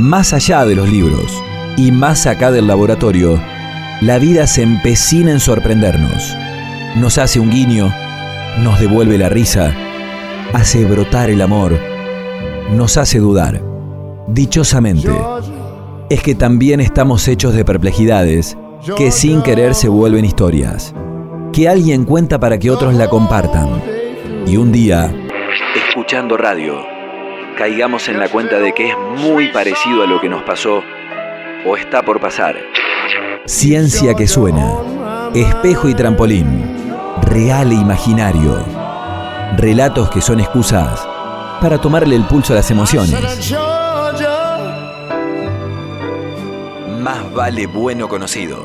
Más allá de los libros y más acá del laboratorio, la vida se empecina en sorprendernos. Nos hace un guiño, nos devuelve la risa, hace brotar el amor, nos hace dudar. Dichosamente, es que también estamos hechos de perplejidades que sin querer se vuelven historias, que alguien cuenta para que otros la compartan. Y un día, escuchando radio, caigamos en la cuenta de que es muy parecido a lo que nos pasó o está por pasar. Ciencia que suena, espejo y trampolín, real e imaginario. Relatos que son excusas para tomarle el pulso a las emociones. Más vale bueno conocido.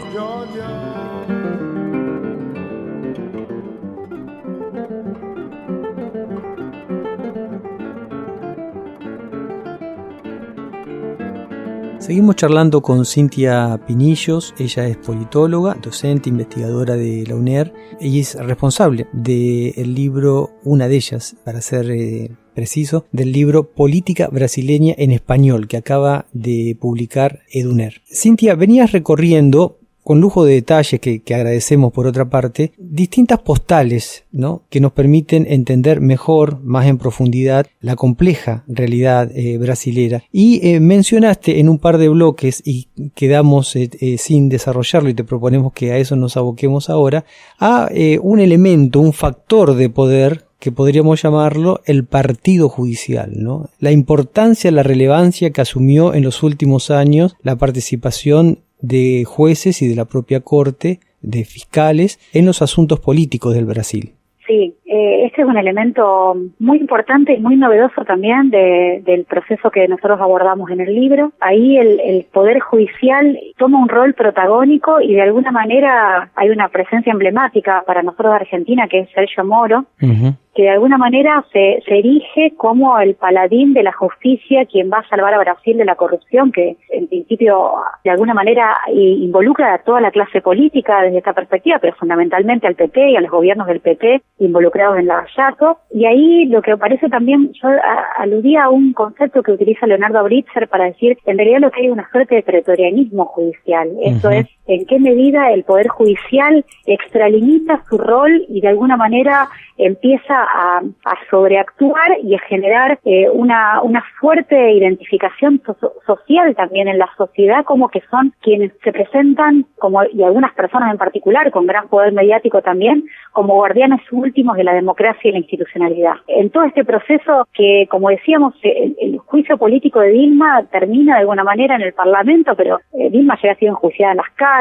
Seguimos charlando con Cintia Pinillos. Ella es politóloga, docente, investigadora de la UNER y es responsable del libro, una de ellas, para ser preciso, del libro Política Brasileña en Español, que acaba de publicar EduNER. Cintia, venías recorriendo, con lujo de detalles que agradecemos por otra parte, distintas postales, ¿no?, que nos permiten entender mejor, más en profundidad, la compleja realidad brasilera. Y mencionaste en un par de bloques, y quedamos sin desarrollarlo y te proponemos que a eso nos aboquemos ahora, a un elemento, un factor de poder que podríamos llamarlo el partido judicial, ¿no? La importancia, la relevancia que asumió en los últimos años la participación de jueces y de la propia corte, de fiscales, en los asuntos políticos del Brasil. Sí, este es un elemento muy importante y muy novedoso también del proceso que nosotros abordamos en el libro. Ahí el Poder Judicial toma un rol protagónico y de alguna manera hay una presencia emblemática para nosotros de Argentina, que es Sergio Moro, que de alguna manera se erige como el paladín de la justicia, quien va a salvar a Brasil de la corrupción, que en principio de alguna manera involucra a toda la clase política desde esta perspectiva, pero fundamentalmente al PP y a los gobiernos del PP involucrados en Lavallato. Y ahí lo que parece también, yo aludía a un concepto que utiliza Leonardo Britzer para decir, en realidad lo que hay es una suerte de pretorianismo judicial. Esto es, en qué medida el Poder Judicial extralimita su rol y de alguna manera empieza a sobreactuar y a generar una fuerte identificación social también en la sociedad, como que son quienes se presentan, como y algunas personas en particular, con gran poder mediático también, como guardianes últimos de la democracia y la institucionalidad. En todo este proceso que, como decíamos, el juicio político de Dilma termina de alguna manera en el Parlamento, pero Dilma ya había sido enjuiciada en las calles,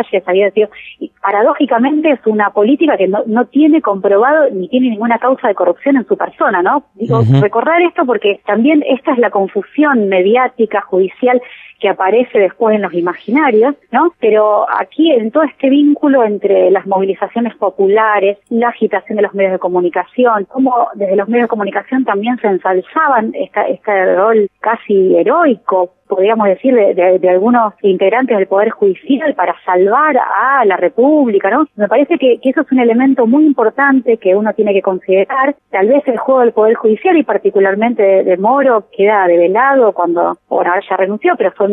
y paradójicamente es una política que no tiene comprobado ni tiene ninguna causa de corrupción en su persona, ¿no? Digo, recordar esto porque también esta es la confusión mediática, judicial, que aparece después en los imaginarios, ¿no? Pero aquí, en todo este vínculo entre las movilizaciones populares, la agitación de los medios de comunicación, como desde los medios de comunicación también se ensalzaban este rol casi heroico, podríamos decir, de algunos integrantes del Poder Judicial para salvar a la República, ¿no? Me parece que eso es un elemento muy importante que uno tiene que considerar. Tal vez el juego del Poder Judicial y particularmente de Moro queda develado cuando, bueno, ahora ya renunció, pero fue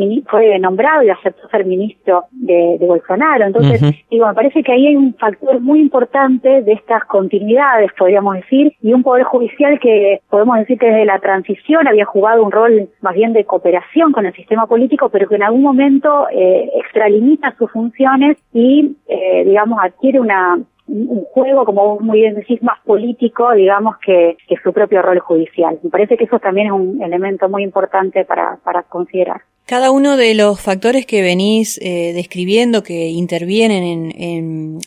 nombrado y aceptó ser ministro de Bolsonaro. Entonces, digo, me parece que ahí hay un factor muy importante de estas continuidades, podríamos decir, y un Poder Judicial que podemos decir que desde la transición había jugado un rol más bien de cooperación con el sistema político, pero que en algún momento extralimita sus funciones y, digamos, adquiere un juego, como muy bien decís, más político, digamos, que su propio rol judicial. Me parece que eso también es un elemento muy importante para considerar. Cada uno de los factores que venís describiendo, que intervienen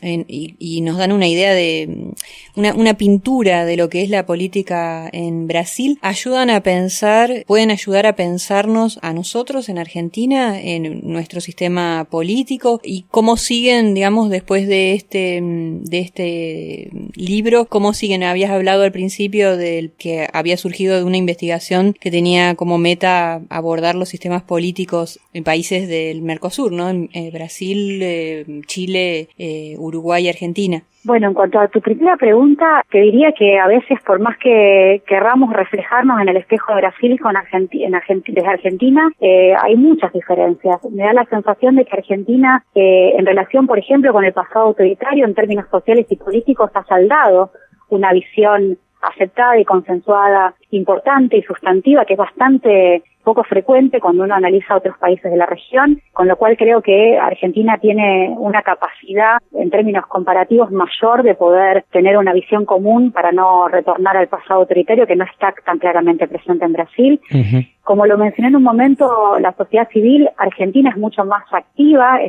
y nos dan una idea de una pintura de lo que es la política en Brasil, pueden ayudar a pensarnos a nosotros en Argentina, en nuestro sistema político, y cómo siguen, digamos, después de este libro, cómo siguen. Habías hablado al principio del que había surgido de una investigación que tenía como meta abordar los sistemas políticos políticos en países del Mercosur, ¿no? Brasil, Chile, Uruguay y Argentina. Bueno, en cuanto a tu primera pregunta, te diría que a veces, por más que querramos reflejarnos en el espejo de Brasil y desde Argentina, hay muchas diferencias. Me da la sensación de que Argentina, en relación, por ejemplo, con el pasado autoritario, en términos sociales y políticos, ha saldado una visión aceptada y consensuada, importante y sustantiva, que es bastante poco frecuente cuando uno analiza otros países de la región, con lo cual creo que Argentina tiene una capacidad en términos comparativos mayor de poder tener una visión común para no retornar al pasado autoritario que no está tan claramente presente en Brasil. Uh-huh. Como lo mencioné en un momento, la sociedad civil argentina es mucho más activa,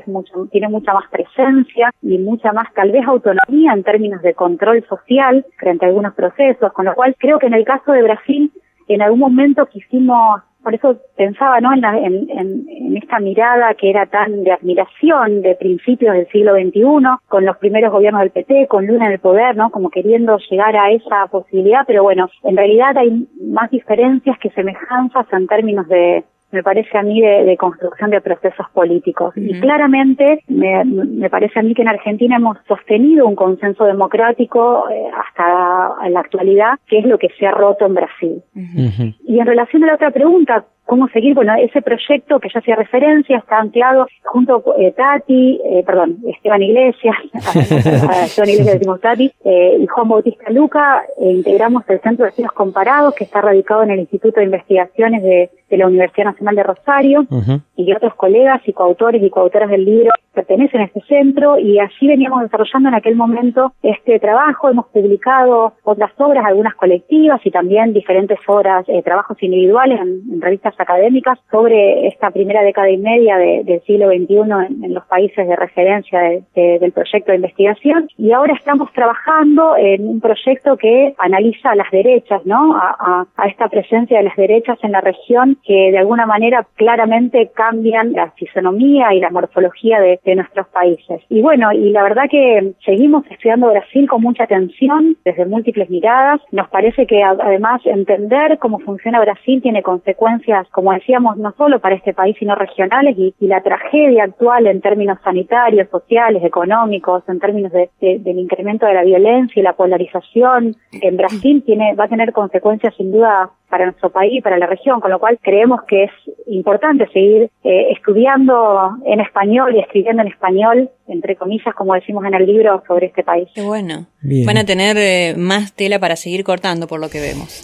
tiene mucha más presencia y mucha más tal vez autonomía en términos de control social frente a algunos procesos, con lo cual creo que en el caso de Brasil en algún momento quisimos, por eso pensaba, ¿no?, en esta mirada que era tan de admiración de principios del siglo XXI, con los primeros gobiernos del PT, con Lula en el poder, ¿no?, como queriendo llegar a esa posibilidad, pero bueno, en realidad hay más diferencias que semejanzas en términos de, me parece a mí, de construcción de procesos políticos. Uh-huh. Y claramente me parece a mí que en Argentina hemos sostenido un consenso democrático hasta la actualidad, que es lo que se ha roto en Brasil. Uh-huh. Y en relación a la otra pregunta, ¿cómo seguir? Bueno, ese proyecto que ya hacía referencia está anclado junto a Esteban Iglesias, a Esteban Iglesias decimos Tati, y Juan Bautista Luca, integramos el Centro de Estudios Comparados, que está radicado en el Instituto de Investigaciones de la Universidad Nacional de Rosario, uh-huh. Y otros colegas y coautores y coautoras del libro pertenecen a este centro, y allí veníamos desarrollando en aquel momento este trabajo. Hemos publicado otras obras, algunas colectivas y también diferentes obras, trabajos individuales en revistas académicas sobre esta primera década y media del siglo XXI en los países de referencia del proyecto de investigación, y ahora estamos trabajando en un proyecto que analiza a las derechas, ¿no?, a esta presencia de las derechas en la región, que de alguna manera claramente cambian la fisonomía y la morfología de nuestros países. Y bueno, y la verdad que seguimos estudiando Brasil con mucha atención, desde múltiples miradas. Nos parece que además entender cómo funciona Brasil tiene consecuencias, como decíamos, no solo para este país, sino regionales, y la tragedia actual en términos sanitarios, sociales, económicos, en términos del incremento de la violencia y la polarización en Brasil va a tener consecuencias sin duda para nuestro país y para la región, con lo cual creemos que es importante seguir estudiando en español y escribiendo en español, entre comillas, como decimos en el libro, sobre este país. Qué bueno. Bien. Van a tener más tela para seguir cortando, por lo que vemos.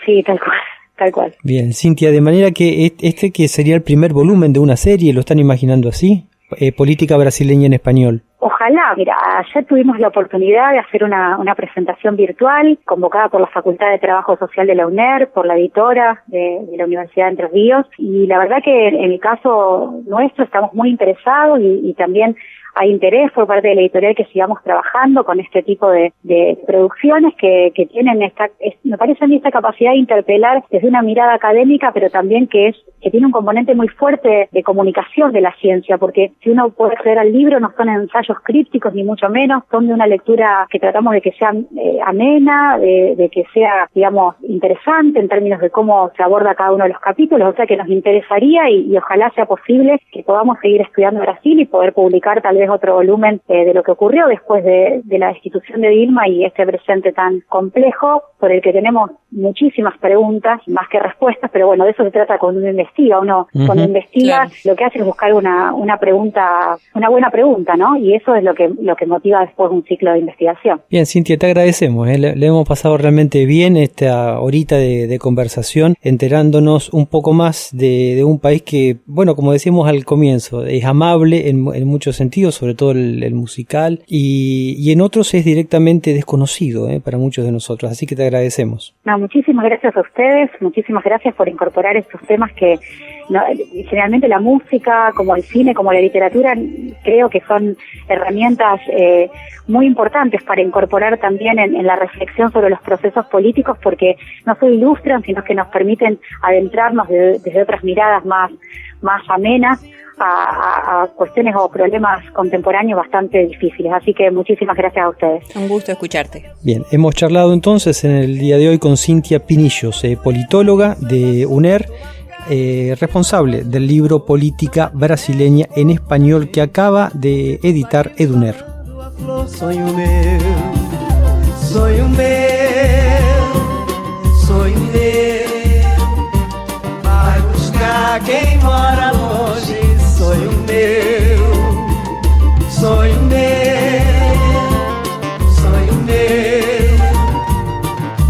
Sí, tal cual. Bien, Cintia, de manera que que sería el primer volumen de una serie, ¿lo están imaginando así? Política brasileña en español. Ojalá. Mira, ayer tuvimos la oportunidad de hacer una presentación virtual convocada por la Facultad de Trabajo Social de la UNER, por la editora de la Universidad de Entre Ríos, y la verdad que en el caso nuestro estamos muy interesados y también hay interés por parte de la editorial que sigamos trabajando con este tipo de producciones que tienen me parece a mí esta capacidad de interpelar desde una mirada académica, pero también que tiene un componente muy fuerte de comunicación de la ciencia, porque si uno puede acceder al libro no son ensayos crípticos ni mucho menos, son de una lectura que tratamos de que sea amena, de que sea, digamos, interesante en términos de cómo se aborda cada uno de los capítulos, o sea que nos interesaría y ojalá sea posible que podamos seguir estudiando Brasil y poder publicar tal vez otro volumen de lo que ocurrió después de la destitución de Dilma y este presente tan complejo por el que tenemos muchísimas preguntas, más que respuestas, pero bueno, de eso se trata cuando uno investiga. Uno cuando investiga, claro, lo que hace es buscar una buena pregunta, ¿no? Y eso es lo que motiva después un ciclo de investigación. Bien, Cintia, te agradecemos, le hemos pasado realmente bien esta horita de conversación, enterándonos un poco más de un país que, bueno, como decíamos al comienzo, es amable en muchos sentidos, sobre todo el musical, y en otros es directamente desconocido para muchos de nosotros, así que te agradecemos. No, muchísimas gracias a ustedes, muchísimas gracias por incorporar estos temas que generalmente la música, como el cine, como la literatura, creo que son herramientas muy importantes para incorporar también en la reflexión sobre los procesos políticos, porque no solo ilustran, sino que nos permiten adentrarnos desde otras miradas más amenas a cuestiones o problemas contemporáneos bastante difíciles. Así que muchísimas gracias a ustedes. Un gusto escucharte. Bien, hemos charlado entonces en el día de hoy con Cintia Pinillos, politóloga de UNER, responsable del libro Política Brasileña en Español que acaba de editar Eduner. Sonho meu, sonho meu, sonho meu, vai buscar quem mora longe. Sonho meu, sonho meu, sonho meu,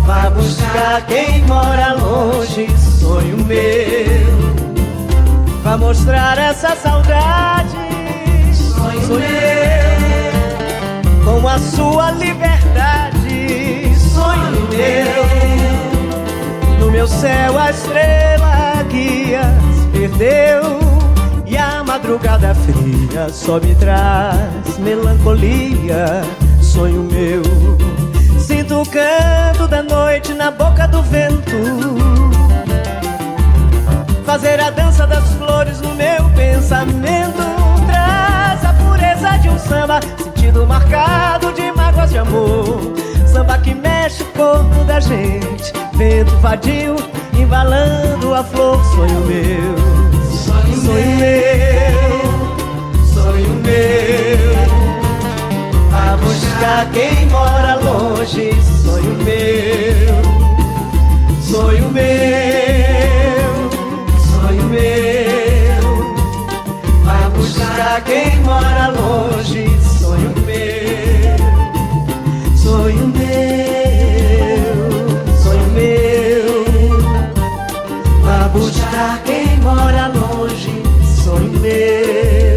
vai buscar quem mora longe. Sonho meu, vai mostrar essa saudade. Sonho meu, com a sua liberdade. Sonho meu, no meu céu a estrela guia se perdeu, e a madrugada fria só me traz melancolia. Sonho meu, sinto o canto da noite na boca do vento, fazer a dança das flores no meu pensamento. Traz a pureza de um samba, sentido marcado de mágoas de amor. Samba que mexe o corpo da gente, vento vadio embalando a flor. Sonho meu, sonho meu, sonho meu, a buscar quem mora longe. Sonho meu, sonho meu, sonho meu, a buscar quem mora longe. Sonho meu, sonho meu, sonho meu, a buscar quem mora longe. Sonho meu,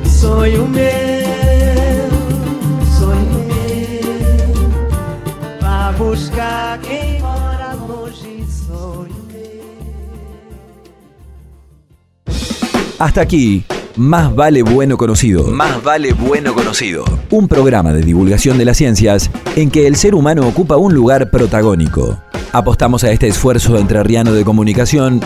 sonho meu, sonho meu, a buscar quem mora longe. Sonho meu. Hasta aquí, Más vale bueno conocido. Más vale bueno conocido. Un programa de divulgación de las ciencias en que el ser humano ocupa un lugar protagónico. Apostamos a este esfuerzo entrerriano de comunicación.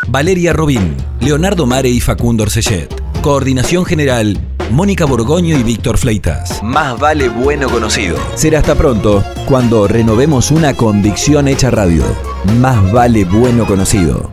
Valeria Robín, Leonardo Mare y Facundo Orsellet. Coordinación general, Mónica Borgoño y Víctor Fleitas. Más vale bueno conocido. Será hasta pronto, cuando renovemos una convicción hecha radio. Más vale bueno conocido.